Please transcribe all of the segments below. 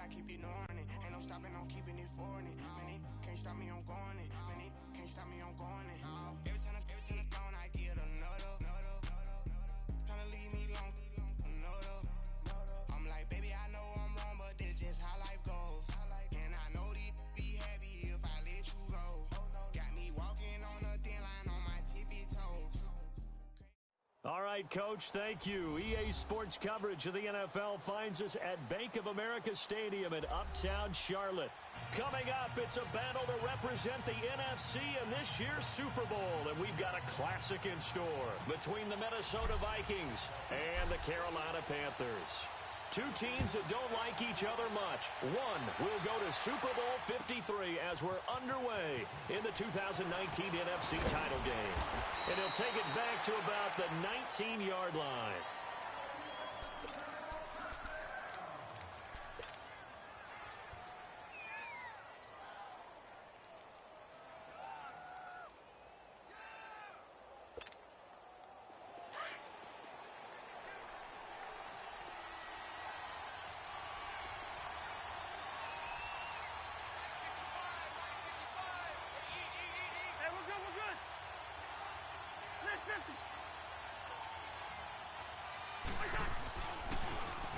keep ignoring it. Ain't no stopping, I'm keeping it for it. Man, they can't stop me, I'm going it. Man, they can't stop me, I'm going it. Every time I'm gone, I get another. Tryna leave me alone, another. I'm like, baby, I know I'm wrong, but this just how life goes. And I know these be happy if I let you go. Got me walking on a thin line on my tippy toes. All right, Coach, thank you. EA Sports coverage of the NFL finds us at Bank of America Stadium in Uptown Charlotte. Coming up, it's a battle to represent the NFC in this year's Super Bowl, and we've got a classic in store between the Minnesota Vikings and the Carolina Panthers. Two teams that don't like each other much. One will go to Super Bowl 53 as we're underway in the 2019 NFC title game. And he'll take it back to about the 19-yard line.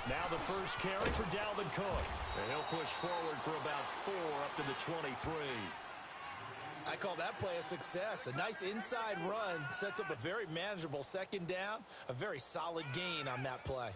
Now the first carry for Dalvin Cook. And he'll push forward for about 4 up to the 23. I call that play a success. A nice inside run sets up a very manageable second down. A very solid gain on that play.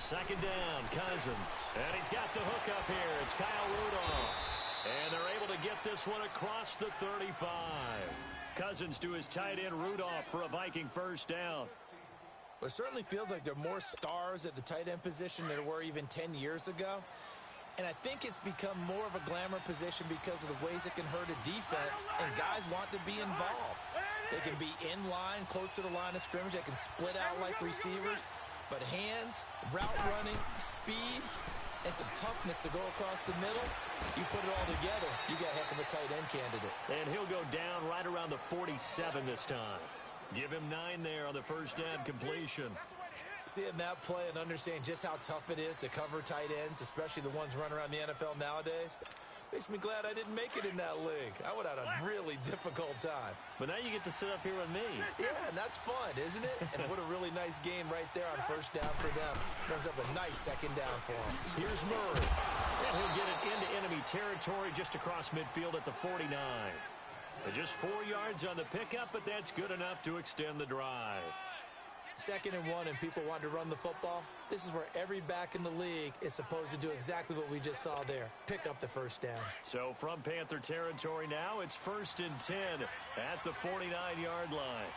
Second down, Cousins. And he's got the hook up here. It's Kyle Rudolph. And they're able to get this one across the 35. Cousins to his tight end, Rudolph, for a Viking first down. Well, it certainly feels like there are more stars at the tight end position than there were even 10 years ago. And I think it's become more of a glamour position because of the ways it can hurt a defense, and guys want to be involved. They can be in line, close to the line of scrimmage. They can split out like receivers. But hands, route running, speed, and some toughness to go across the middle, you put it all together, you got a heck of a tight end candidate. And he'll go down right around the 47 this time. Give him 9 there on the first down completion. Seeing that play and understanding just how tough it is to cover tight ends, especially the ones running around the NFL nowadays, makes me glad I didn't make it in that league. I would have had a really difficult time. But now you get to sit up here with me. Yeah, and that's fun, isn't it? And what a really nice game right there on first down for them. Runs up a nice second down for them. Here's Murray. And he'll get it into enemy territory just across midfield at the 49. And just 4 yards on the pickup, but that's good enough to extend the drive. 2nd and 1 and people want to run the football. This is where every back in the league is supposed to do exactly what we just saw there. Pick up the first down. So from Panther territory now, it's 1st and 10 at the 49-yard line.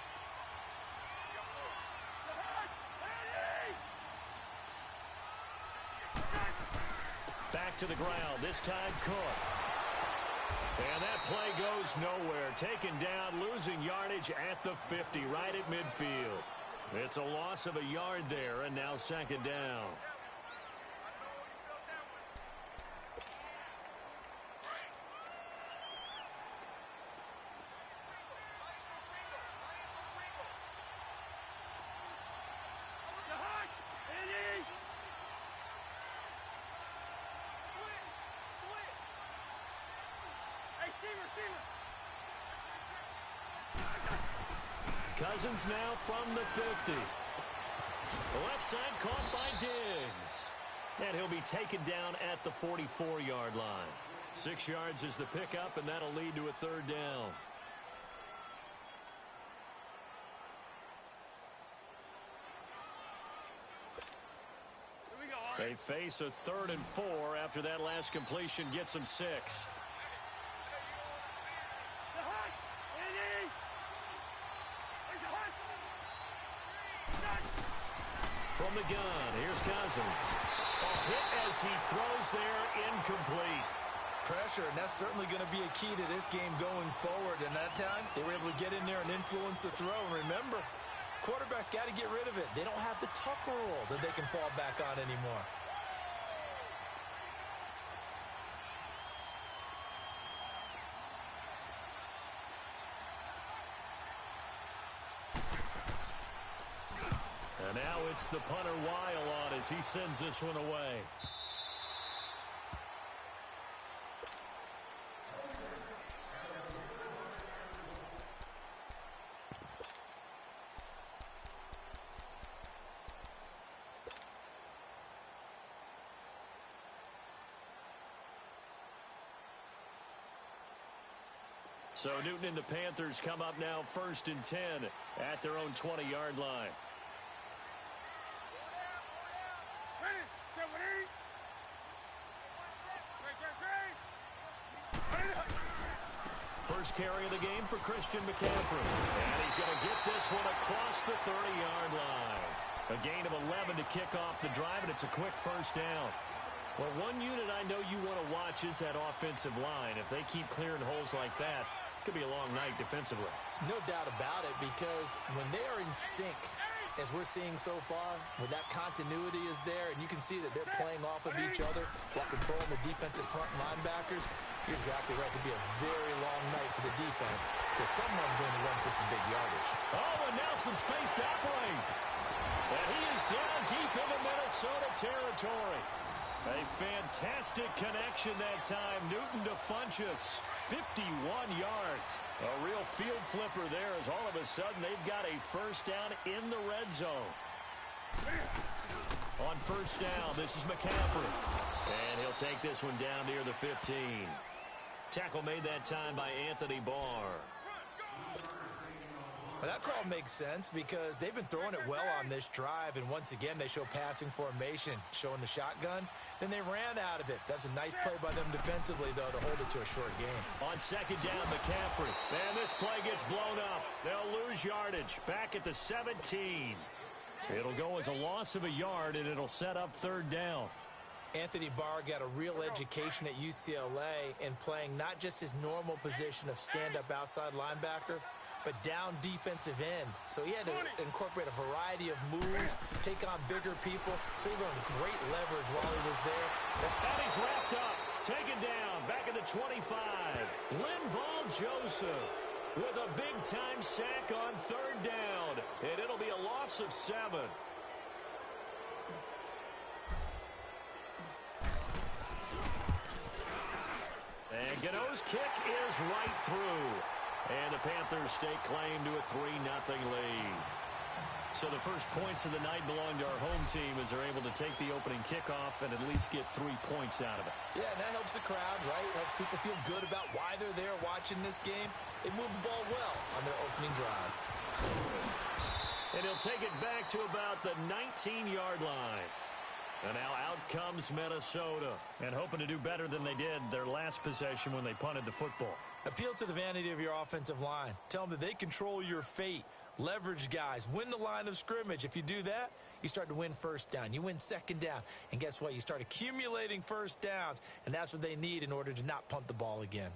Back to the ground, this time Cook. And that play goes nowhere. Taken down, losing yardage at the 50, right at midfield. It's a loss of a yard there, and now second down. Cousins now from the 50. The left side caught by Diggs. And he'll be taken down at the 44-yard line. 6 yards is the pickup, and that'll lead to a third down. They face a 3rd and 4 after that last completion gets them 6. From the gun, here's Cousins. A hit as he throws there, incomplete. Pressure, and that's certainly going to be a key to this game going forward. And that time, they were able to get in there and influence the throw. And remember, quarterbacks got to get rid of it. They don't have the tuck rule that they can fall back on anymore. And now it's the punter Weil on as he sends this one away. So Newton and the Panthers come up now 1st and 10 at their own 20-yard line. First carry of the game for Christian McCaffrey. And he's going to get this one across the 30-yard line. A gain of 11 to kick off the drive, and it's a quick first down. Well, one unit I know you want to watch is that offensive line. If they keep clearing holes like that, it could be a long night defensively. No doubt about it, because when they are in sync, as we're seeing so far, when that continuity is there, and you can see that they're playing off of each other while controlling the defensive front linebackers, you're exactly right. It could be a very long night for the defense, because someone's going to run for some big yardage. Oh, and now some space to operate. And he is down deep into Minnesota territory. A fantastic connection that time. Newton to Funchess. 51 yards. A real field flipper there as all of a sudden they've got a first down in the red zone. On first down, this is McCaffrey. And he'll take this one down near the 15. Tackle made that time by Anthony Barr. Well, that call makes sense because they've been throwing it well on this drive, and once again they show passing formation, showing the shotgun. Then they ran out of it. That's a nice play by them defensively, though, to hold it to a short game. On second down, McCaffrey. And this play gets blown up. They'll lose yardage back at the 17. It'll go as a loss of a yard, and it'll set up third down. Anthony Barr got a real education at UCLA in playing not just his normal position of stand-up outside linebacker, but down defensive end. So he had to incorporate a variety of moves, take on bigger people. So he learned great leverage while he was there. And he's wrapped up, taken down, back at the 25. Linval Joseph with a big-time sack on third down. And it'll be a loss of 7. And Gano's kick is right through. And the Panthers stake claim to a 3-0 lead. So the first points of the night belong to our home team as they're able to take the opening kickoff and at least get 3 points out of it. Yeah, and that helps the crowd, right? Helps people feel good about why they're there watching this game. They moved the ball well on their opening drive. And he'll take it back to about the 19-yard line. And now out comes Minnesota. And hoping to do better than they did their last possession when they punted the football. Appeal to the vanity of your offensive line. Tell them that they control your fate. Leverage guys. Win the line of scrimmage. If you do that, you start to win first down. You win second down. And guess what? You start accumulating first downs. And that's what they need in order to not punt the ball again.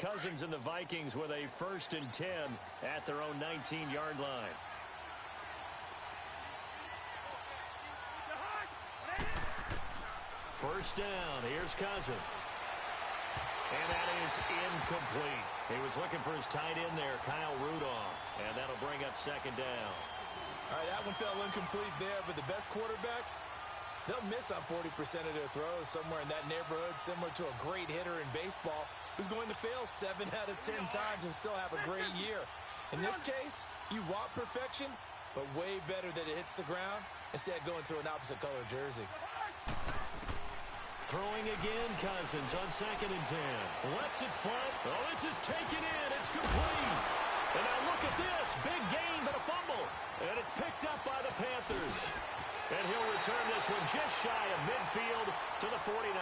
Cousins and the Vikings with a 1st and 10 at their own 19-yard line. First down. Here's Cousins. And that is incomplete. He was looking for his tight end there, Kyle Rudolph. And that'll bring up second down. All right, that one fell incomplete there, but the best quarterbacks, they'll miss on 40% of their throws, somewhere in that neighborhood, similar to a great hitter in baseball who's going to fail 7 out of 10 times and still have a great year. In this case, you want perfection, but way better that it hits the ground instead going to an opposite color jersey. Throwing again, Cousins on 2nd and 10. Lets it front. Oh, this is taken in. It's complete. And now look at this. Big gain, but a fumble. And it's picked up by the Panthers. And he'll return this one just shy of midfield to the 49.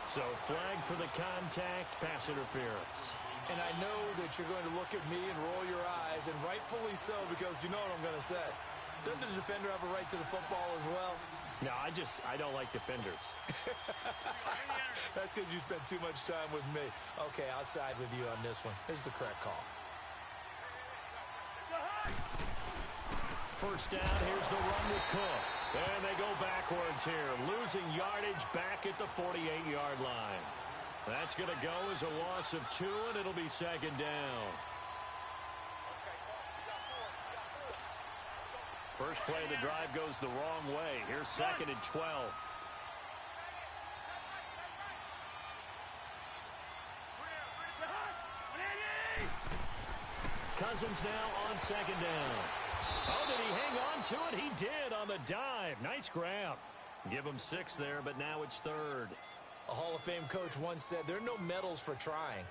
So flag for the contact, pass interference. And I know that you're going to look at me and roll your eyes, and rightfully so, because you know what I'm going to say. Doesn't the defender have a right to the football as well? No, I don't like defenders. That's because you spent too much time with me. Okay, I'll side with you on this one. Here's the correct call. first down. Here's the run with Cook. And they go backwards here, losing yardage back at the 48-yard line. That's going to go as a loss of 2, and it'll be second down. First play of the drive goes the wrong way. Here's second and 12. Cousins now on second down. Oh, did he hang on to it? He did on the dive. Nice grab. Give him 6 there, but now it's third. A Hall of Fame coach once said there are no medals for trying.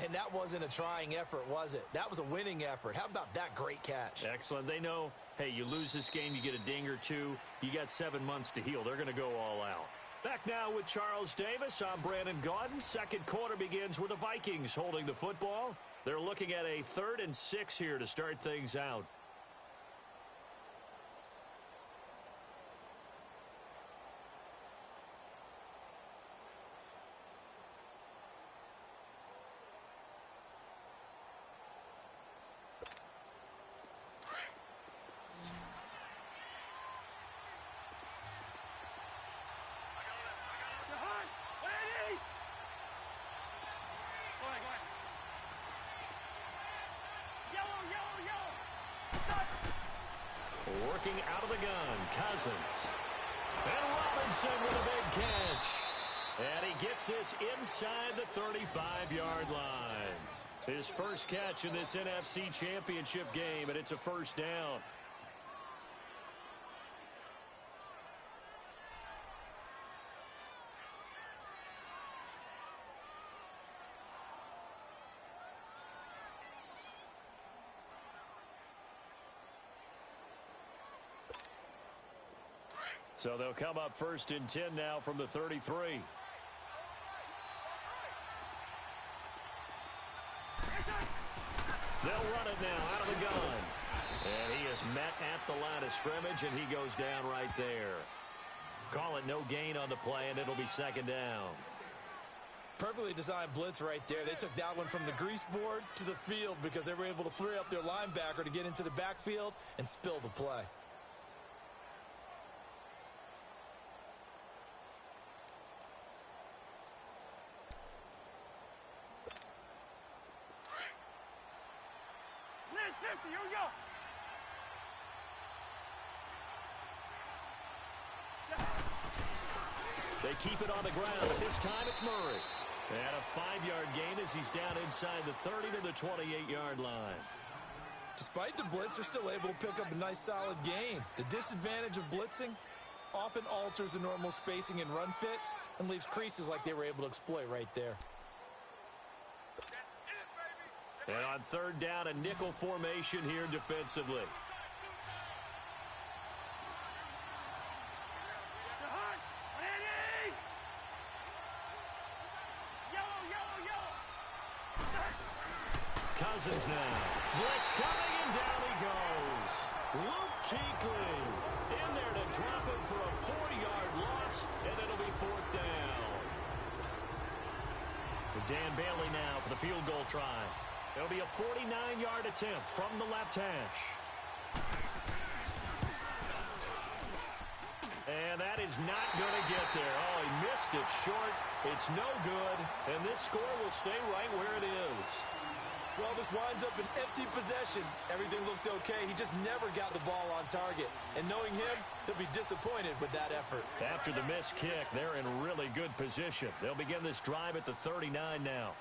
And that wasn't a trying effort, was it? That was a winning effort. How about that great catch? Excellent. They know, hey, you lose this game, you get a ding or 2. You got 7 months to heal. They're going to go all out. Back now with Charles Davis. I'm Brandon Gaudin. Second quarter begins with the Vikings holding the football. They're looking at a 3rd and 6 here to start things out. Working out of the gun, Cousins. And Robinson with a big catch. And he gets this inside the 35-yard line. His first catch in this NFC Championship game, and it's a first down. So they'll come up 1st and 10 now from the 33. They'll run it now out of the gun. And he is met at the line of scrimmage, and he goes down right there. Call it no gain on the play, and it'll be second down. Perfectly designed blitz right there. They took that one from the grease board to the field because they were able to free up their linebacker to get into the backfield and spill the play. They keep it on the ground. This time it's Murray. And a 5-yard gain as he's down inside the 30 to the 28-yard line. Despite the blitz, they're still able to pick up a nice solid gain. The disadvantage of blitzing often alters the normal spacing and run fits and leaves creases like they were able to exploit right there. And on 3rd down, a nickel formation here defensively. Cousins now. Blitz coming, and down he goes. Luke Kuechly in there to drop him for a 40-yard loss, and it'll be 4th down. With Dan Bailey now for the field goal try. It'll be a 49-yard attempt from the left hash. And that is not going to get there. Oh, he missed it short. It's no good, and this score will stay right where it is. Well, this winds up an empty possession. Everything looked okay. He just never got the ball on target. And knowing him, he'll be disappointed with that effort. After the missed kick, they're in really good position. They'll begin this drive at the 39 now.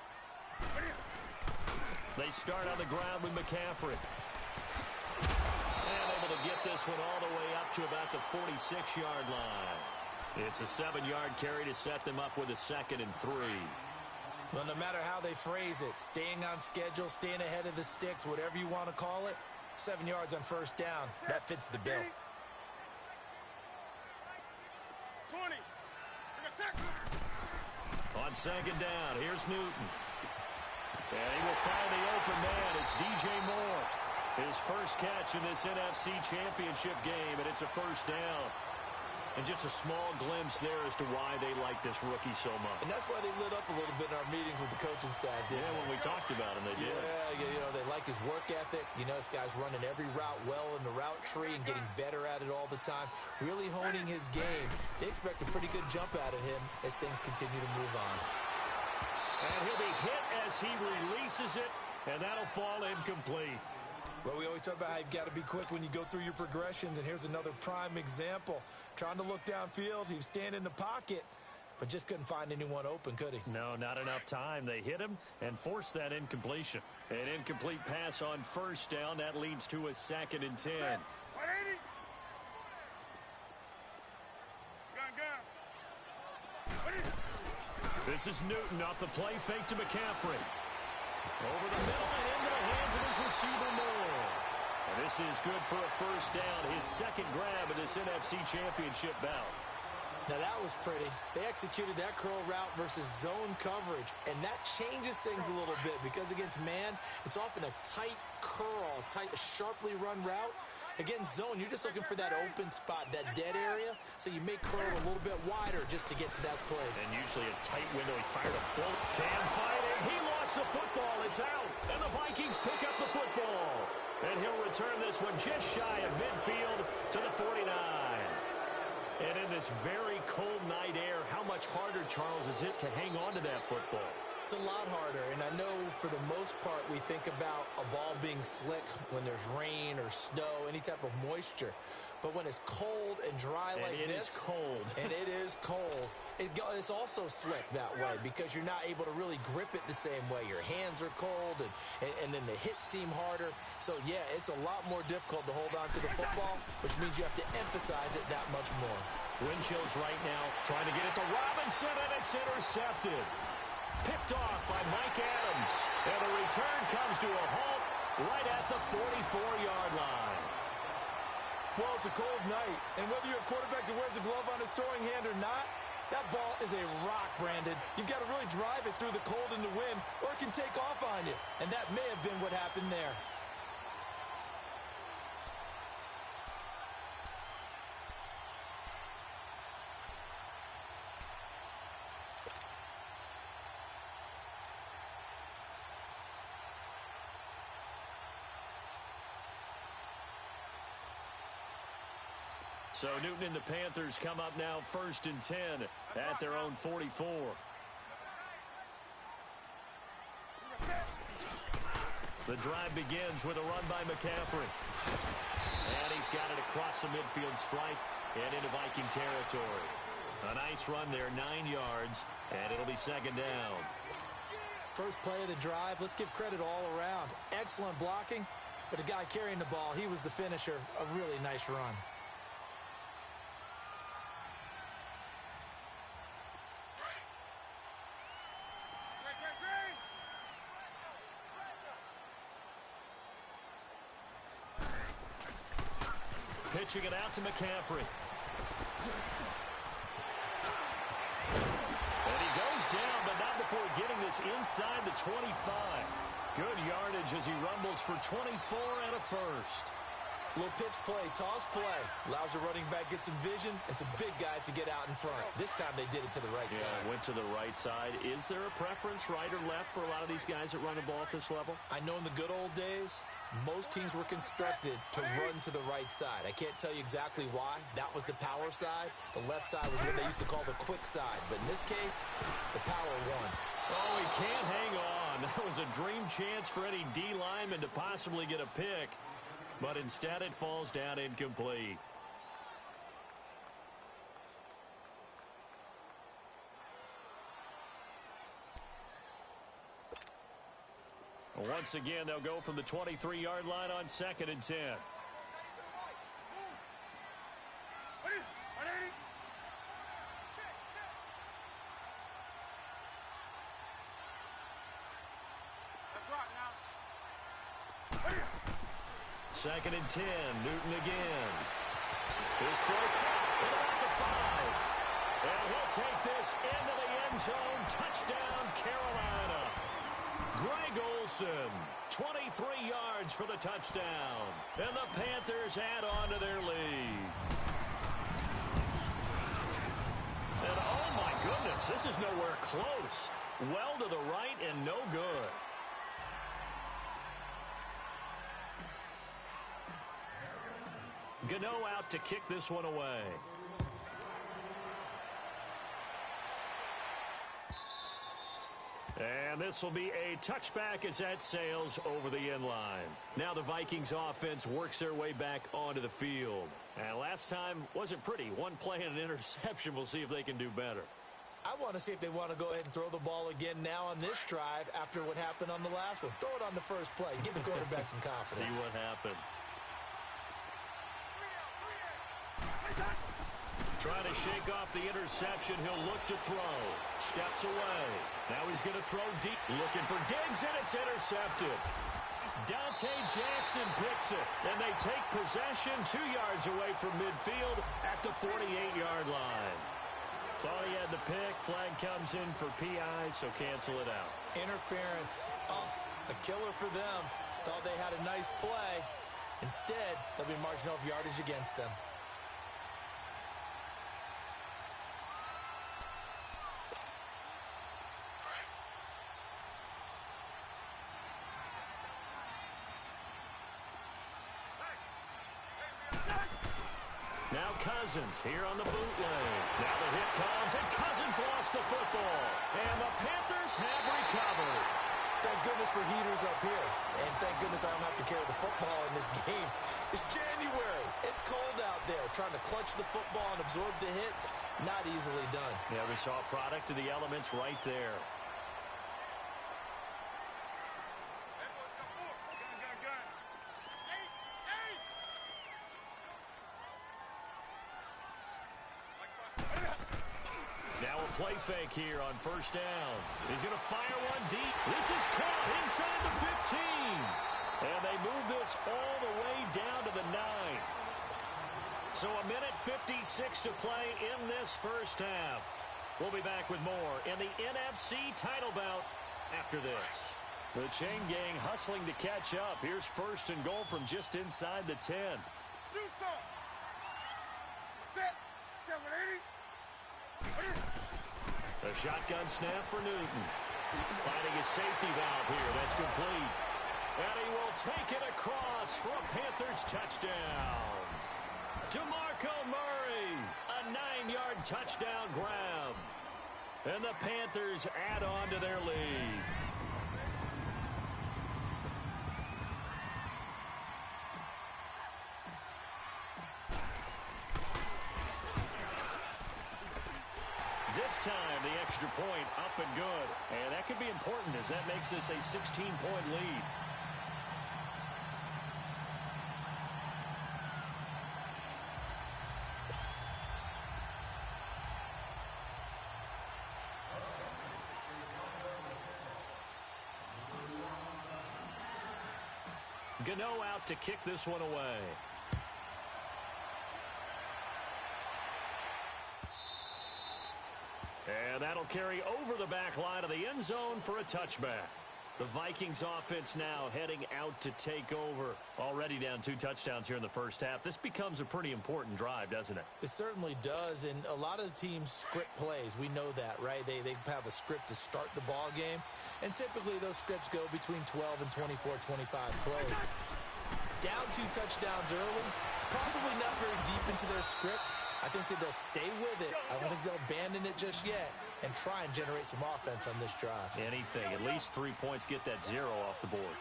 They start on the ground with McCaffrey. And able to get this one all the way up to about the 46-yard line. It's a 7-yard carry to set them up with a 2nd and 3. Well, no matter how they phrase it, staying on schedule, staying ahead of the sticks, whatever you want to call it, 7 yards on 1st down, that fits the bill. 20. On 2nd down, here's Newton. And he will find the open man. It's DJ Moore. His first catch in this NFC Championship game, and it's a 1st down. And just a small glimpse there as to why they like this rookie so much. And that's why they lit up a little bit in our meetings with the coaching staff, didn't they? When we talked about him, they did. Yeah, they like his work ethic. This guy's running every route well in the route tree and getting better at it all the time, really honing his game. They expect a pretty good jump out of him as things continue to move on. And he'll be hit as he releases it, and that'll fall incomplete. Well, we always talk about how you've got to be quick when you go through your progressions, and here's another prime example. Trying to look downfield, he was standing in the pocket, but just couldn't find anyone open, could he? No, not enough time. They hit him and forced that incompletion. An incomplete pass on first down. That leads to a 2nd and 10. This is Newton off the play fake to McCaffrey. Over the middle and into the hands of his receiver Moore. And this is good for a first down, his 2nd grab of this NFC Championship bout. Now that was pretty. They executed that curl route versus zone coverage, and that changes things a little bit because against man, it's often a tight curl, sharply run route. Against zone, you're just looking for that open spot, that dead area, so you may curl a little bit wider just to get to that place. And usually a tight window. He fired a bolt. Cam fighting. He lost the football. It's out. And the Vikings pick up the football. And he'll return this one just shy of midfield to the 49. And in this very cold night air, how much harder, Charles, is it to hang on to that football? It's a lot harder, and I know for the most part we think about a ball being slick when there's rain or snow, any type of moisture. But when it's cold and dry like this, it is cold. And it is cold, it's also slick that way because you're not able to really grip it the same way. Your hands are cold, and then the hits seem harder. So, yeah, it's a lot more difficult to hold on to the football, which means you have to emphasize it that much more. Wind chills right now, trying to get it to Robinson, and it's intercepted. Picked off by Mike Adams. And the return comes to a halt right at the 44-yard line. Well, it's a cold night, and whether you're a quarterback that wears a glove on his throwing hand or not, that ball is a rock, Brandon. You've got to really drive it through the cold and the wind, or it can take off on you. And that may have been what happened there. So Newton and the Panthers come up now 1st and 10 at their own 44. The drive begins with a run by McCaffrey. And he's got it across the midfield stripe and into Viking territory. A nice run there, 9 yards, and it'll be 2nd down. First play of the drive, let's give credit all around. Excellent blocking, but the guy carrying the ball, he was the finisher. A really nice run. Pitching it out to McCaffrey. And he goes down, but not before getting this inside the 25. Good yardage as he rumbles for 24 and a first. Little pitch play, toss play. Allows the running back get some vision and some big guys to get out in front. This time they did it to the right side. Yeah, went to the right side. Is there a preference, right or left, for a lot of these guys that run the ball at this level? I know in the good old days, most teams were constructed to run to the right side. I can't tell you exactly why. That was the power side. The left side was what they used to call the quick side. But in this case, the power won. Oh, he can't hang on. That was a dream chance for any D lineman to possibly get a pick. But instead it falls down incomplete. Once again, they'll go from the 23-yard line on 2nd and 10. Second and 10, Newton again. His throw caught at about the 5. And he'll take this into the end zone. Touchdown, Carolina. Greg Olsen, 23 yards for the touchdown. And the Panthers add on to their lead. This is nowhere close. Well to the right and no good. Gano out to kick this one away. And this will be a touchback as that sails over the end line. Now the Vikings offense works their way back onto the field. And last time wasn't pretty. One play and an interception. We'll see if they can do better. I want to see if they want to go ahead and throw the ball again now on this drive after what happened on the last one. Throw it on the first play. Give the quarterback some confidence. See what happens. Trying to shake off the interception. He'll look to throw. Steps away. Now he's going to throw deep. Looking for Diggs, and it's intercepted. Dante Jackson picks it, and they take possession 2 yards away from midfield at the 48-yard line. Thought he had the pick. Flag comes in for PI, so cancel it out. Interference. Oh, a killer for them. Thought they had a nice play. Instead, there'll be margin of yardage against them. Now Cousins here on the bootleg. Now the hit comes, and Cousins lost the football. And the Panthers have recovered. Thank goodness for heaters up here. And thank goodness I don't have to carry the football in this game. It's January. It's cold out there. Trying to clutch the football and absorb the hits, not easily done. Yeah, we saw a product of the elements right there. Play fake here on first down. He's going to fire one deep. This is caught inside the 15. And they move this all the way down to the 9. So a minute 56 to play in this first half. We'll be back with more in the NFC title bout after this. The chain gang hustling to catch up. Here's first and goal from just inside the 10. Do something. Set. 780. A shotgun snap for Newton. Finding his safety valve here. That's complete. And he will take it across for a Panthers touchdown. DeMarco Murray, a 9-yard touchdown grab. And the Panthers add on to their lead. This time, the extra point up and good. And that could be important as that makes this a 16-point lead. Gano out to kick this one away. And that'll carry over the back line of the end zone for a touchback. The Vikings offense now heading out to take over. Already down 2 touchdowns here in the first half. This becomes a pretty important drive, doesn't it? It certainly does, and a lot of the teams script plays. We know that, right? They have a script to start the ball game, and typically those scripts go between 12 and 24, 25 plays. Down 2 touchdowns early, probably not very deep into their script. I think that they'll stay with it. I don't think they'll abandon it just yet and try and generate some offense on this drive. Anything. At least 3 points. Get that 0 off the board.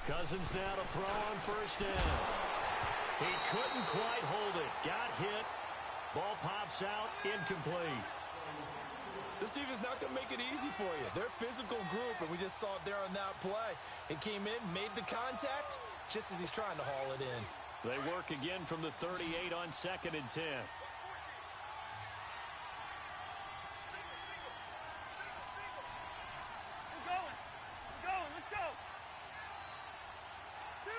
Cousins now to throw on first down. He couldn't quite hold it. Got hit. Ball pops out. Incomplete. This defense is not going to make it easy for you. They're a physical group, and we just saw it there on that play. It came in, made the contact, just as he's trying to haul it in. They work again from the 38 on 2nd and 10. We're going. Let's go. 2.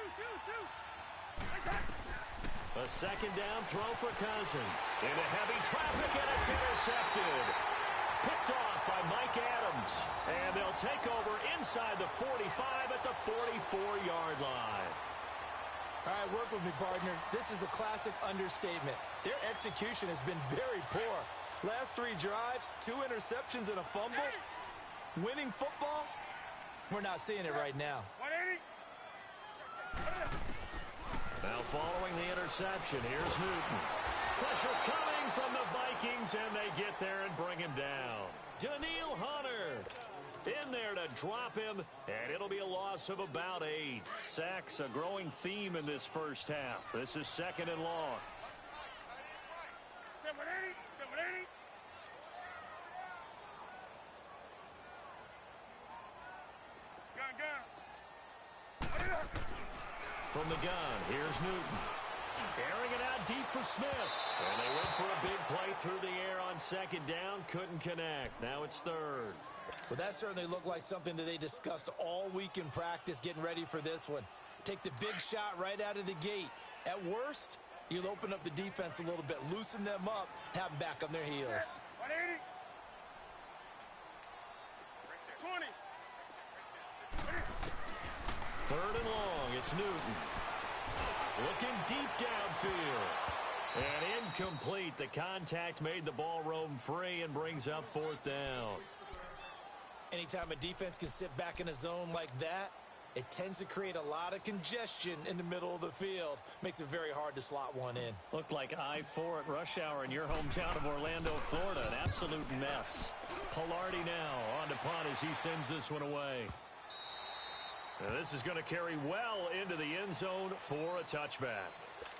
A second down throw for Cousins. Into heavy traffic, and it's intercepted. Picked off by Mike Adams. Lekamjames. And they'll take over inside the 45 at the 44-yard line. All right, work with me, partner. This is a classic understatement. Their execution has been very poor. Last 3 drives, 2 interceptions and a fumble. Winning football? We're not seeing it right now. 180. Now following the interception, here's Newton. Pressure coming from the Vikings, and they get there and bring him down. Daniil Hunter in there to drop him, and it'll be a loss of about 8. Sacks, a growing theme in this first half. This is 2nd and long. 780. 780. Gun. From the gun, here's Newton. Airing it out deep for Smith. And they went for a big play through the air on 2nd down. Couldn't connect. Now it's 3rd. Well, that certainly looked like something that they discussed all week in practice, getting ready for this one. Take the big shot right out of the gate. At worst, you'll open up the defense a little bit, loosen them up, have them back on their heels. 180. 20. 3rd and long, it's Newton. Looking deep downfield. And incomplete. The contact made the ball roam free and brings up 4th down. Anytime a defense can sit back in a zone like that, it tends to create a lot of congestion in the middle of the field. Makes it very hard to slot one in. Looked like I-4 at rush hour in your hometown of Orlando, Florida. An absolute mess. Pilardi now on to punt as he sends this one away. Now this is going to carry well into the end zone for a touchback.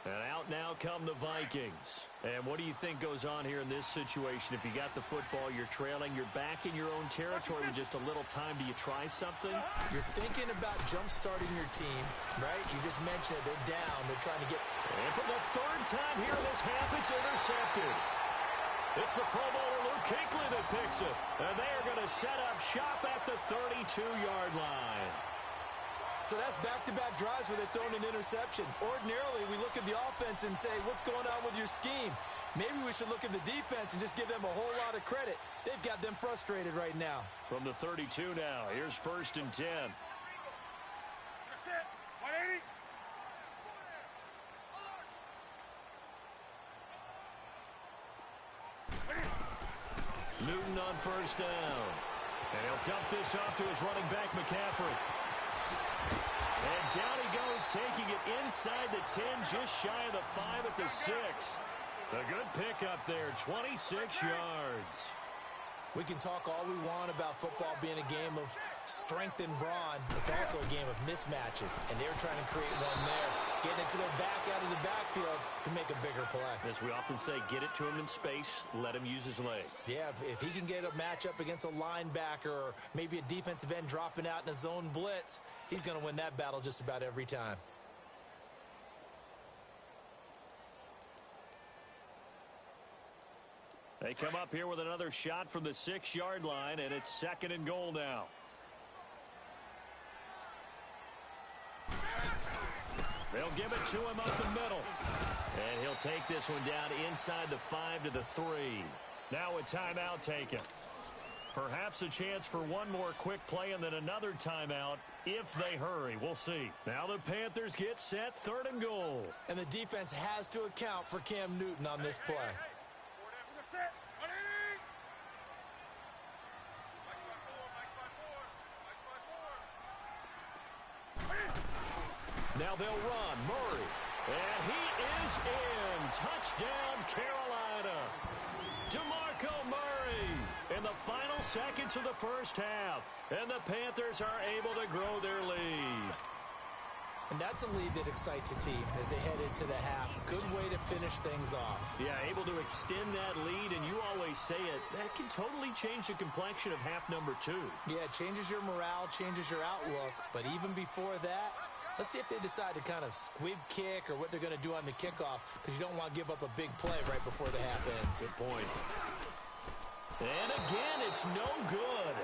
And out now come the Vikings. And what do you think goes on here in this situation? If you got the football, you're trailing, you're back in your own territory with just a little time. Do you try something? You're thinking about jump-starting your team, right? You just mentioned it. They're down. They're trying to get... And for the 3rd time here in this half, it's intercepted. It's the Pro Bowler Luke Kuechly that picks it. And they are going to set up shop at the 32-yard line. So that's back-to-back drives where they're throwing an interception. Ordinarily, we look at the offense and say, what's going on with your scheme? Maybe we should look at the defense and just give them a whole lot of credit. They've got them frustrated right now. From the 32 now, here's 1st and 10. That's it. 180. Newton on 1st down. And he'll dump this off to his running back, McCaffrey. And down he goes, taking it inside the 10, just shy of the 5 at the 6. A good pickup there, 26 yards. We can talk all we want about football being a game of strength and brawn. It's also a game of mismatches, and they're trying to create one there, getting it to their back out of the backfield to make a bigger play. As we often say, get it to him in space, let him use his leg. Yeah, if he can get a matchup against a linebacker or maybe a defensive end dropping out in a zone blitz, he's going to win that battle just about every time. They come up here with another shot from the 6-yard line, and it's 2nd and goal now. They'll give it to him up the middle. And he'll take this one down inside the 5 to the 3. Now a timeout taken. Perhaps a chance for one more quick play and then another timeout if they hurry. We'll see. Now the Panthers get set, 3rd and goal. And the defense has to account for Cam Newton on this play. Now they'll run. Murray. And he is in. Touchdown, Carolina. DeMarco Murray in the final seconds of the first half. And the Panthers are able to grow their lead. And that's a lead that excites a team as they head into the half. Good way to finish things off. Yeah, able to extend that lead, and you always say it, that can totally change the complexion of half number 2. Yeah, it changes your morale, changes your outlook. But even before that, let's see if they decide to kind of squib kick or what they're going to do on the kickoff, because you don't want to give up a big play right before the half ends. Good point. And again, it's no good.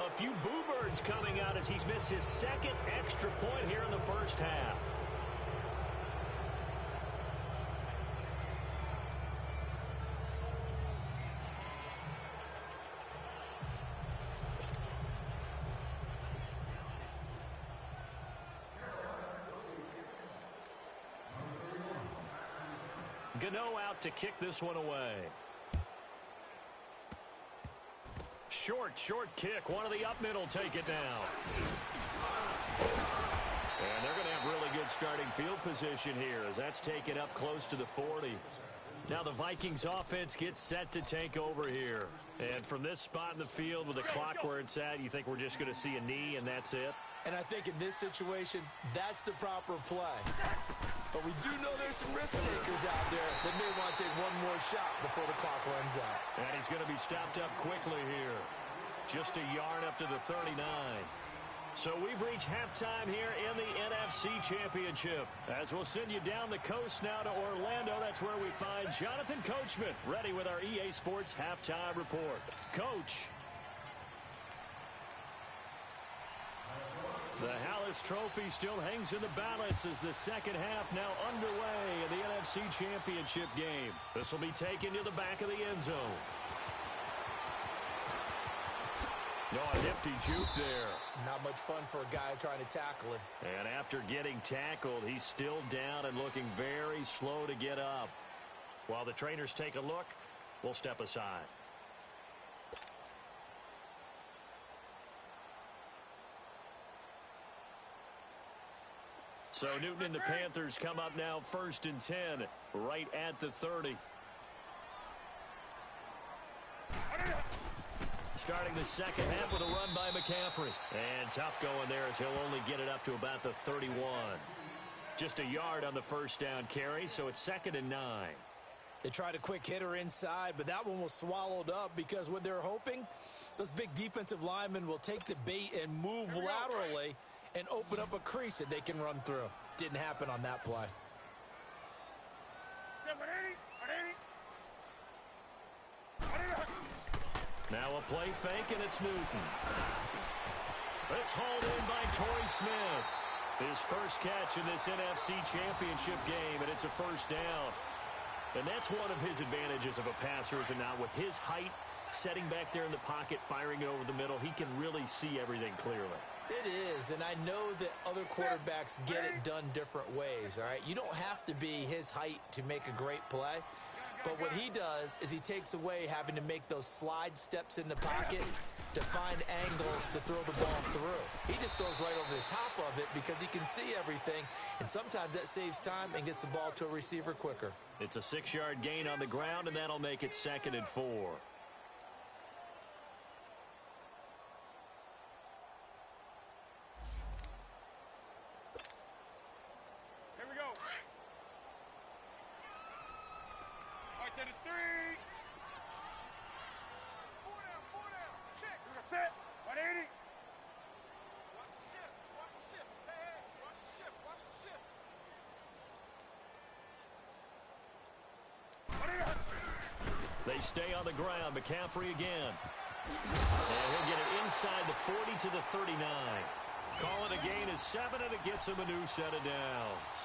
A few boo birds coming out as he's missed his 2nd extra point here in the first half. Gano out to kick this one away. Short kick. One of the up middle take it down. And they're going to have really good starting field position here as that's taken up close to the 40. Now the Vikings offense gets set to take over here. And from this spot in the field with the clock where it's at, you think we're just going to see a knee and that's it? And I think in this situation, that's the proper play. But we do know there's some risk takers out there that may want to take one more shot before the clock runs out. And he's going to be stopped up quickly here. Just a yard up to the 39. So we've reached halftime here in the NFC Championship. As we'll send you down the coast now to Orlando, that's where we find Jonathan Coachman, ready with our EA Sports Halftime Report. Coach. The Hallis Trophy still hangs in the balance as the second half now underway in the NFC Championship game. This will be taken to the back of the end zone. A nifty juke there. Not much fun for a guy trying to tackle him. And after getting tackled, he's still down and looking very slow to get up. While the trainers take a look, we'll step aside. So Newton and the Panthers come up now 1st and 10, right at the 30. Starting the second half with a run by McCaffrey. And tough going there as he'll only get it up to about the 31. Just a yard on the first down carry, so it's 2nd and 9. They tried a quick hitter inside, but that one was swallowed up because what they're hoping, those big defensive linemen will take the bait and move laterally and open up a crease that they can run through. Didn't happen on that play. Now a play fake, and it's Newton. It's hauled in by Torrey Smith. His first catch in this NFC Championship game, and it's a first down. And that's one of his advantages of a passer, is not with his height, setting back there in the pocket, firing it over the middle, he can really see everything clearly. It is, and I know that other quarterbacks get it done different ways, all right? You don't have to be his height to make a great play. But what he does is he takes away having to make those slide steps in the pocket to find angles to throw the ball through. He just throws right over the top of it because he can see everything, and sometimes that saves time and gets the ball to a receiver quicker. It's a 6-yard gain on the ground, and that'll make it 2nd and 4. They stay on the ground. McCaffrey again. And he'll get it inside the 40 to the 39. Call it a gain of 7, and it gets him a new set of downs.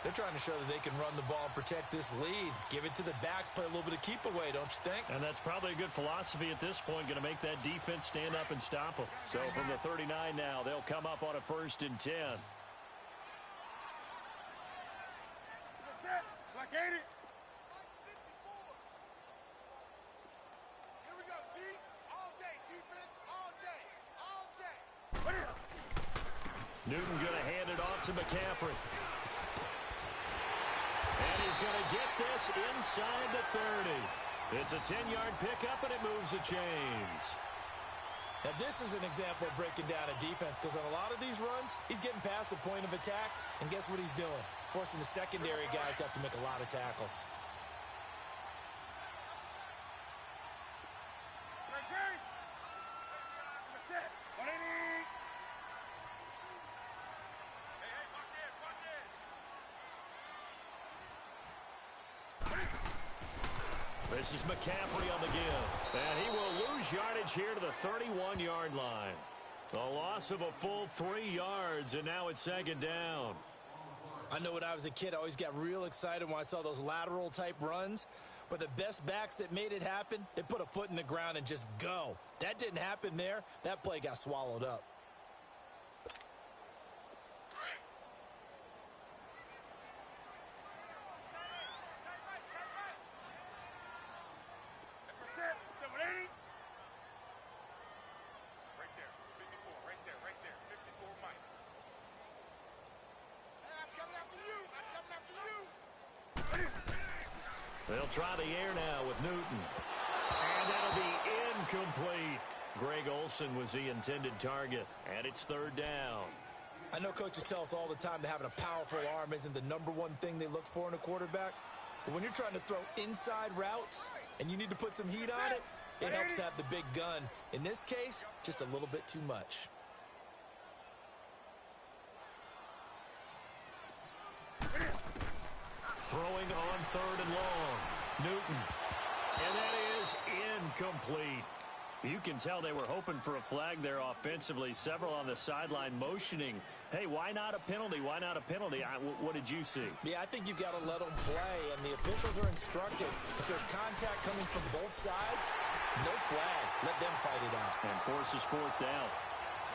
They're trying to show that they can run the ball and protect this lead. Give it to the backs, play a little bit of keep away, don't you think? And that's probably a good philosophy at this point, going to make that defense stand up and stop them. So from the 39 now, they'll come up on a 1st and 10. Newton going to hand it off to McCaffrey. And he's going to get this inside the 30. It's a 10-yard pickup, and it moves the chains. Now, this is an example of breaking down a defense because on a lot of these runs, he's getting past the point of attack, and guess what he's doing? Forcing the secondary guys to have to make a lot of tackles. This is McCaffrey on the give. And he will lose yardage here to the 31-yard line. A loss of a full 3 yards, and now it's 2nd down. I know when I was a kid, I always got real excited when I saw those lateral-type runs. But the best backs that made it happen, they put a foot in the ground and just go. That didn't happen there. That play got swallowed up. They'll try the air now with Newton. And that'll be incomplete. Greg Olsen was the intended target, and it's third down. I know coaches tell us all the time that having a powerful arm isn't the #1 thing they look for in a quarterback. But when you're trying to throw inside routes and you need to put some heat on it, it helps to have the big gun. In this case, just a little bit too much. Throwing on third and long. Newton. And that is incomplete. You can tell they were hoping for a flag there offensively. Several on the sideline motioning, hey, why not a penalty? Why not a penalty? What did you see? Yeah, I think you've got to let them play, and the officials are instructed. If there's contact coming from both sides, no flag. Let them fight it out. And forces fourth down.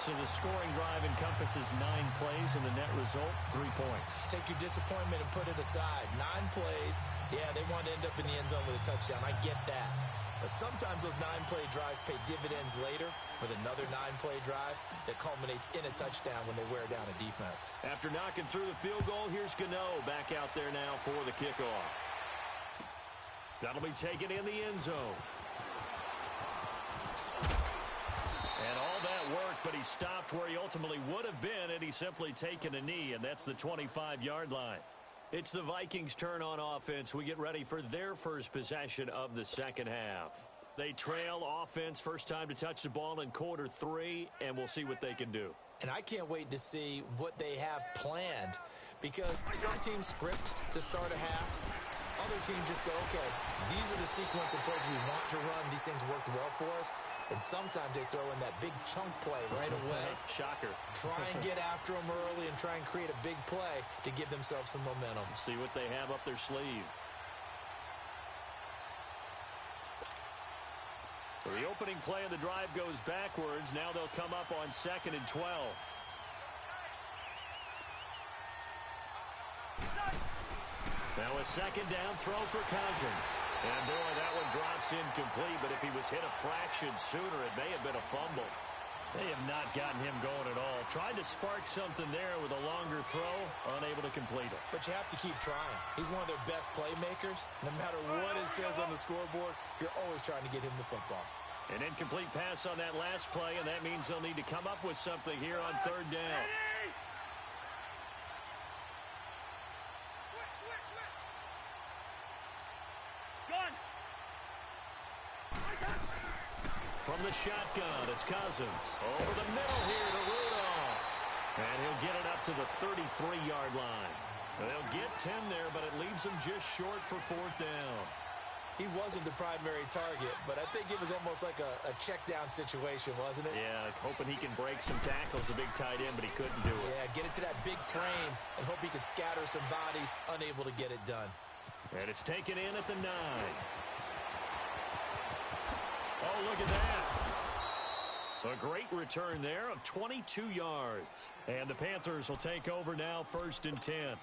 So the scoring drive encompasses 9 plays, and the net result, 3 points. Take your disappointment and put it aside. 9 plays. Yeah, they want to end up in the end zone with a touchdown. I get that. But sometimes those 9-play drives pay dividends later with another 9-play drive that culminates in a touchdown when they wear down a defense. After knocking through the field goal, here's Gano back out there now for the kickoff. That'll be taken in the end zone. And all that work, but he stopped where he ultimately would have been, and he's simply taken a knee, and that's the 25-yard line. It's the Vikings' turn on offense. We get ready for their first possession of the second half. They trail offense, first time to touch the ball in quarter 3, and we'll see what they can do. And I can't wait to see what they have planned, because some teams script to start a half. Other teams just go, okay, these are the sequence of plays we want to run. These things worked well for us. And sometimes they throw in that big chunk play right away. Shocker. Try and get after them early and try and create a big play to give themselves some momentum. See what they have up their sleeve. So the opening play of the drive goes backwards. Now they'll come up on 2nd and 12. Now a second down throw for Cousins. And boy, that one drops incomplete, but if he was hit a fraction sooner, it may have been a fumble. They have not gotten him going at all. Tried to spark something there with a longer throw, unable to complete it. But you have to keep trying. He's one of their best playmakers. No matter what it says on the scoreboard, you're always trying to get him the football. An incomplete pass on that last play, and that means they'll need to come up with something here on third down. From the shotgun, it's Cousins. Over the middle here to Rudolph. And he'll get it up to the 33-yard line. They'll get 10 there, but it leaves them just short for fourth down. He wasn't the primary target, but I think it was almost like a check-down situation, wasn't it? Yeah, hoping he can break some tackles, a big tight end, but he couldn't do it. Yeah, get it to that big frame and hope he could scatter some bodies, unable to get it done. And it's taken in at the 9. Oh, look at that. A great return there of 22 yards. And the Panthers will take over now, 1st and 10.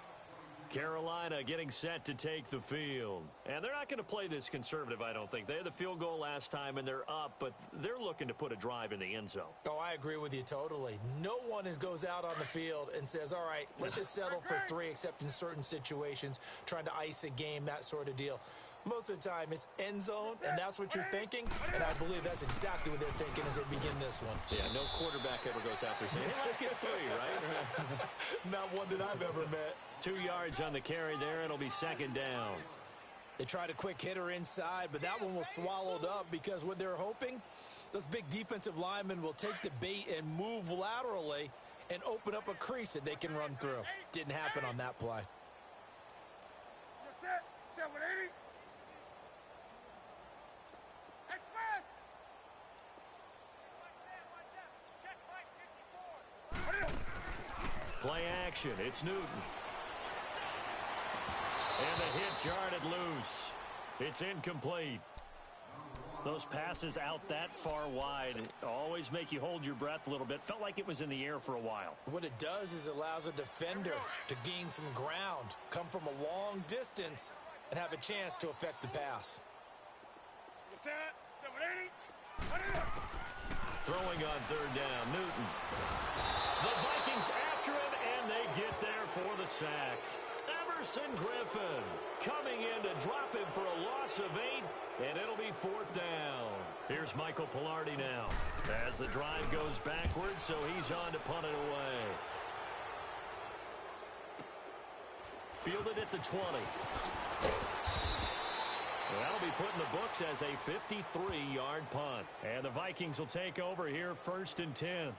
Carolina getting set to take the field. And they're not going to play this conservative, I don't think. They had the field goal last time, and they're up, but they're looking to put a drive in the end zone. Oh, I agree with you totally. No one goes out on the field and says, all right, let's just settle for 3, except in certain situations, trying to ice a game, that sort of deal. Most of the time, it's end zone, and that's what you're thinking, and I believe that's exactly what they're thinking as they begin this one. Yeah, no quarterback ever goes out there saying, hey, let's get 3, right? Not one that I've ever met. 2 yards on the carry there. It'll be 2nd down. They tried a quick hitter inside, but that one was swallowed up because what they're hoping, those big defensive linemen will take the bait and move laterally and open up a crease that they can run through. Didn't happen on that play. You're set. 780. Play action. It's Newton. And the hit jarred loose. It's incomplete. Those passes out that far wide always make you hold your breath a little bit. Felt like it was in the air for a while. What it does is it allows a defender to gain some ground, come from a long distance, and have a chance to affect the pass. You're set. 780. Throwing on third down, Newton. The Vikings after him, and they get there for the sack. Ever Everson Griffin coming in to drop him for a loss of 8, and it'll be 4th down. Here's Michael Pilardi now as the drive goes backwards, so he's on to punt it away. Fielded at the 20. That'll be put in the books as a 53-yard punt. And the Vikings will take over here 1st and 10.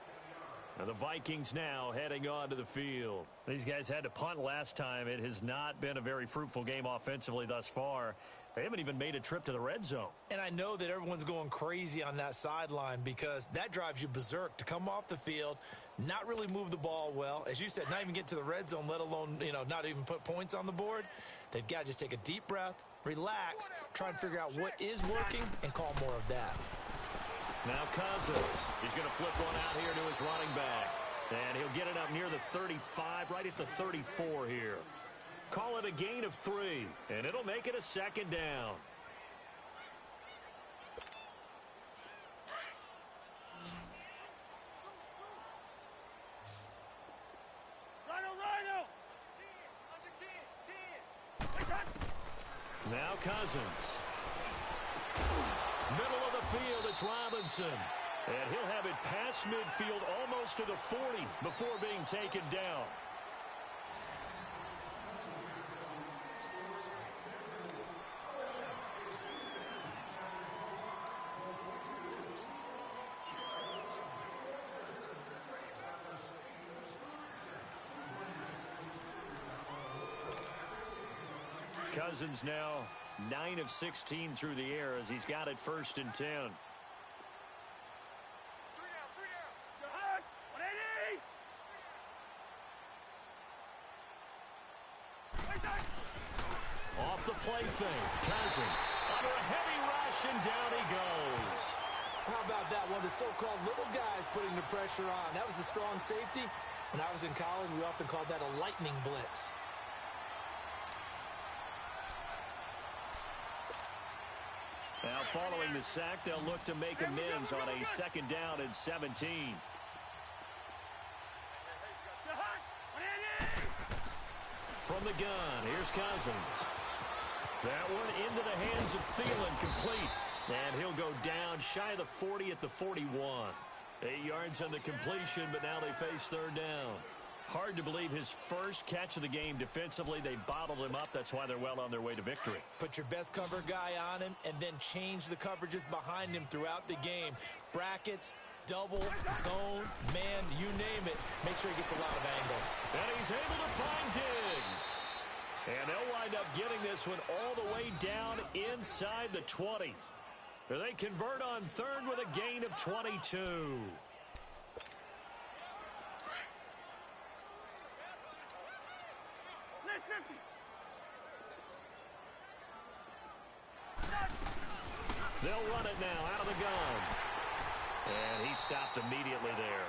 And the Vikings now heading onto the field. These guys had to punt last time. It has not been a very fruitful game offensively thus far. They haven't even made a trip to the red zone. And I know that everyone's going crazy on that sideline because that drives you berserk to come off the field, not really move the ball well. As you said, not even get to the red zone, let alone, not even put points on the board. They've got to just take a deep breath, relax, try and figure out what is working, and call more of that. Now Cousins. He's going to flip one out here to his running back. And he'll get it up near the 35, right at the 34 here. Call it a gain of 3, and it'll make it a 2nd down. Now Cousins. Middle of the field, it's Robinson. And he'll have it past midfield almost to the 40 before being taken down. Cousins now 9 of 16 through the air as he's got it 1st and 10. Off the play fake, Cousins under a heavy rush, and down he goes. How about that one? The so-called little guys putting the pressure on. That was the strong safety. When I was in college, we often called that a lightning blitz. Now following the sack, they'll look to make amends on a 2nd down and 17. From the gun, here's Cousins. That one into the hands of Thielen, complete. And he'll go down shy of the 40 at the 41. 8 yards on the completion, but now they face 3rd down. Hard to believe his first catch of the game defensively. They bottled him up. That's why they're well on their way to victory. Put your best cover guy on him and then change the coverages behind him throughout the game. Brackets, double, zone, man, you name it. Make sure he gets a lot of angles. And he's able to find Diggs. And they'll wind up getting this one all the way down inside the 20. They convert on 3rd with a gain of 22. They'll run it now out of the gun. And he stopped immediately there.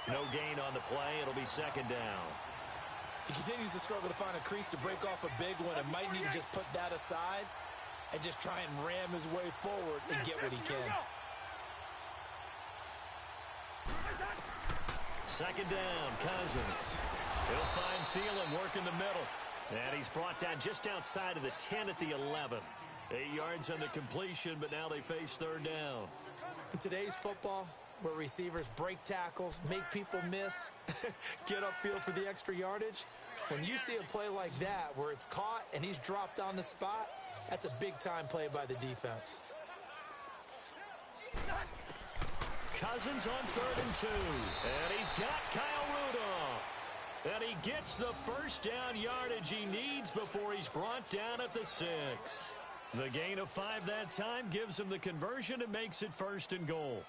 No gain on the play. It'll be 2nd down. He continues to struggle to find a crease to break off a big one and might need to just put that aside and just try and ram his way forward and get what he can. 2nd down, Cousins. He'll find Thielen working the middle. And he's brought down just outside of the 10 at the 11. 8 yards on the completion, but now they face 3rd down. In today's football, where receivers break tackles, make people miss, get upfield for the extra yardage, when you see a play like that where it's caught and he's dropped on the spot, that's a big-time play by the defense. Cousins on 3rd and 2. And he's got Kyle Rudolph. And he gets the first down yardage he needs before he's brought down at the 6. The gain of 5 that time gives him the conversion and makes it 1st and goal.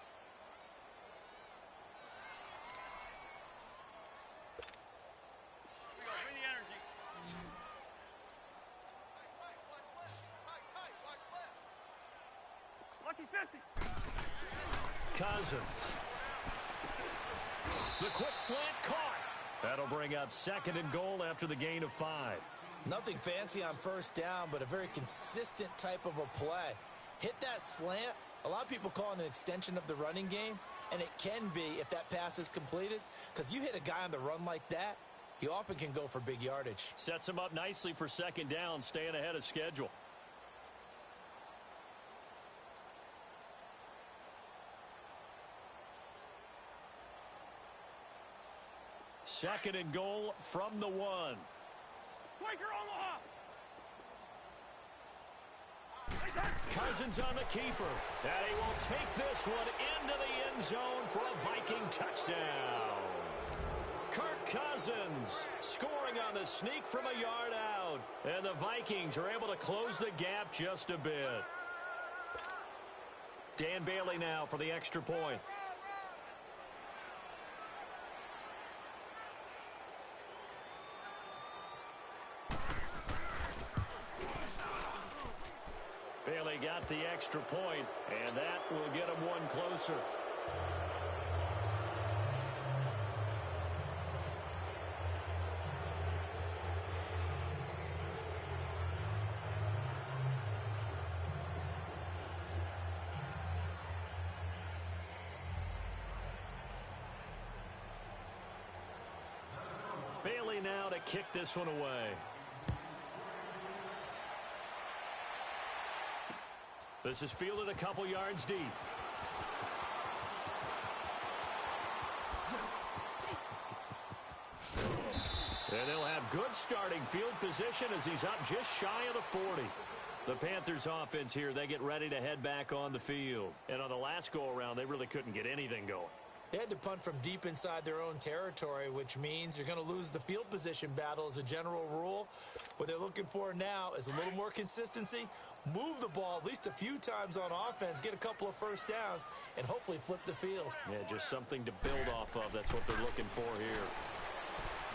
Cousins. The quick slant caught. That'll bring up 2nd and goal after the gain of 5. Nothing fancy on 1st down, but a very consistent type of a play. Hit that slant. A lot of people call it an extension of the running game, and it can be if that pass is completed, because you hit a guy on the run like that, he often can go for big yardage. Sets him up nicely for second down, staying ahead of schedule. Second and goal from the 1. Quaker Omaha! Cousins on the keeper. And he will take this one into the end zone for a Viking touchdown. Kirk Cousins scoring on the sneak from a yard out. And the Vikings are able to close the gap just a bit. Dan Bailey now for the extra point. Bailey got the extra point, and that will get him one closer. Bailey now to kick this one away. This is fielded a couple yards deep. And they'll have good starting field position as he's up just shy of the 40. The Panthers offense here, they get ready to head back on the field. And on the last go-around, they really couldn't get anything going. They had to punt from deep inside their own territory, which means you're going to lose the field position battle as a general rule. What they're looking for now is a little more consistency, move the ball at least a few times on offense, get a couple of first downs, and hopefully flip the field. Yeah, just something to build off of. That's what they're looking for here.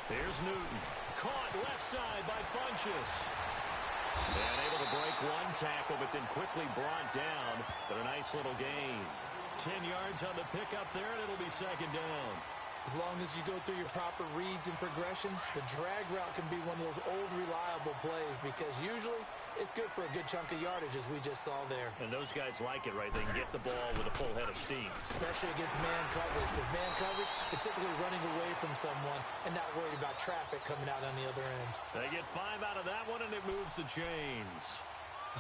Here's Newton. Caught left side by Funchess. And able to break one tackle, but then quickly brought down. But a nice little gain. 10 yards on the pickup there, and it'll be second down. As long as you go through your proper reads and progressions, the drag route can be one of those old reliable plays because usually it's good for a good chunk of yardage, as we just saw there. And those guys like it, right? They can get the ball with a full head of steam. Especially against man coverage. With man coverage, they're typically running away from someone and not worried about traffic coming out on the other end. They get 5 out of that one, and it moves the chains.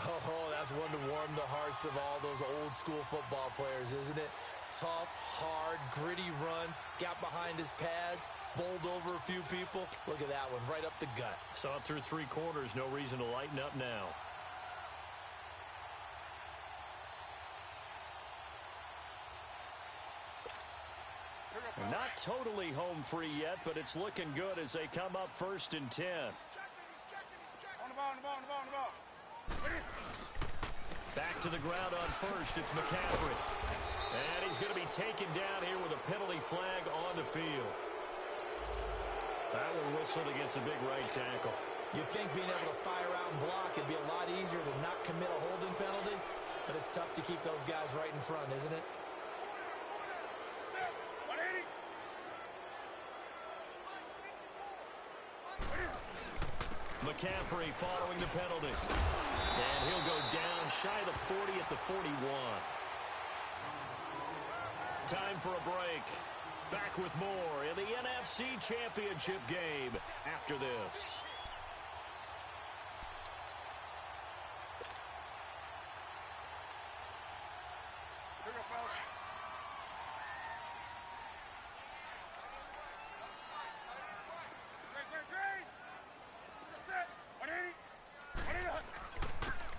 Oh, that's one to warm the hearts of all those old school football players, isn't it? Tough, hard, gritty run, got behind his pads, bowled over a few people. Look at that one, right up the gut. Saw it through 3 quarters, no reason to lighten up now. Not totally home free yet, but it's looking good as they come up 1st and 10. On the ball, on the ball, on the ball, on the ball. Back to the ground on 1st, it's McCaffrey. And he's going to be taken down here with a penalty flag on the field. That one whistled against a big right tackle. You'd think being able to fire out and block would be a lot easier to not commit a holding penalty, but it's tough to keep those guys right in front, isn't it? McCaffrey following the penalty. And he'll go down shy of the 40 at the 41. Time for a break. Back with more in the NFC Championship game after this.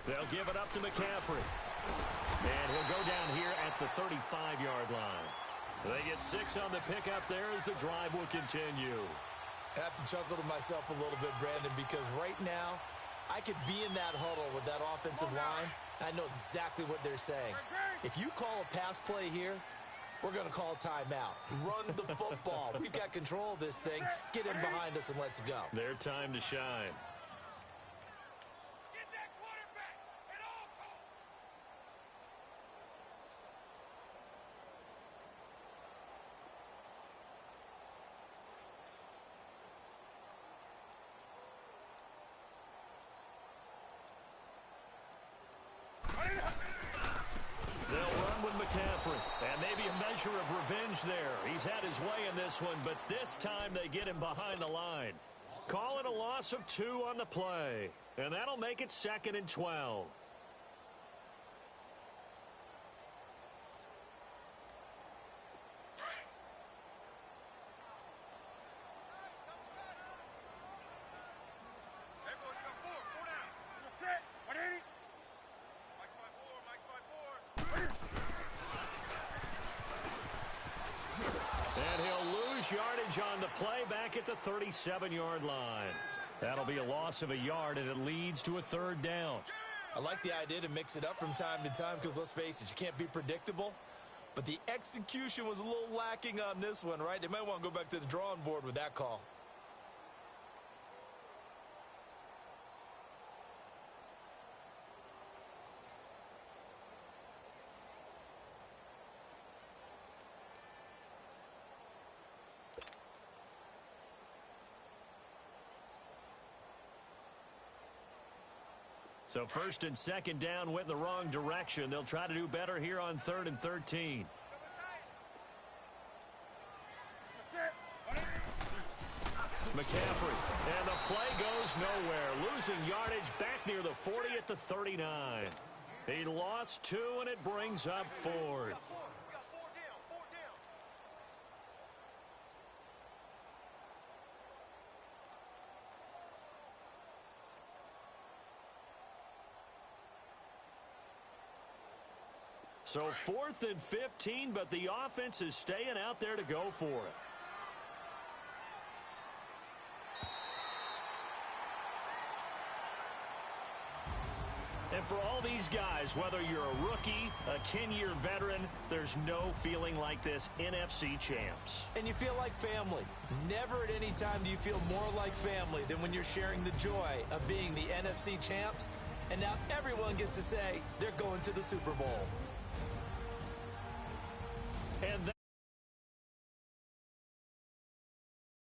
They'll give it up to McCaffrey. And he'll go down here at the 35-yard line. They get 6 on the pickup there as the drive will continue. I have to chuckle to myself a little bit, Brandon, because right now I could be in that huddle with that offensive line, and I know exactly what they're saying. If you call a pass play here, we're going to call timeout. Run the football. We've got control of this thing. Get in behind us and let's go. Their time to shine. McCaffrey. And maybe a measure of revenge there. He's had his way in this one, but this time they get him behind the line. Call it a loss of 2 on the play. And that'll make it 2nd and 12. Yardage on the play back at the 37-yard line. That'll be a loss of a yard, and it leads to a 3rd down. I like the idea to mix it up from time to time because, let's face it, you can't be predictable. But the execution was a little lacking on this one, right? They might want to go back to the drawing board with that call. So 1st and 2nd down went in the wrong direction. They'll try to do better here on 3rd and 13. McCaffrey, and the play goes nowhere. Losing yardage back near the 40 at the 39. He lost 2, and it brings up 4th. So 4th and 15, but the offense is staying out there to go for it. And for all these guys, whether you're a rookie, a 10-year veteran, there's no feeling like this NFC champs. And you feel like family. Never at any time do you feel more like family than when you're sharing the joy of being the NFC champs. And now everyone gets to say they're going to the Super Bowl. And